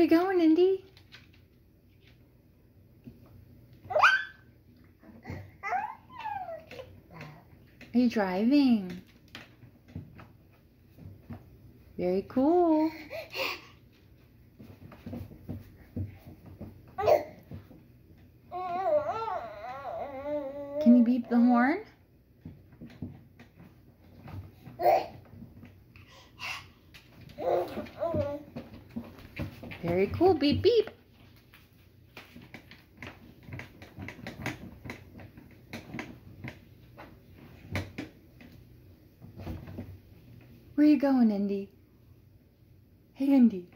Where you going, Indy? Are you driving? Very cool. Can you beep the horn? Very cool. Beep, beep. Where you going, Indy? Hey, Indy.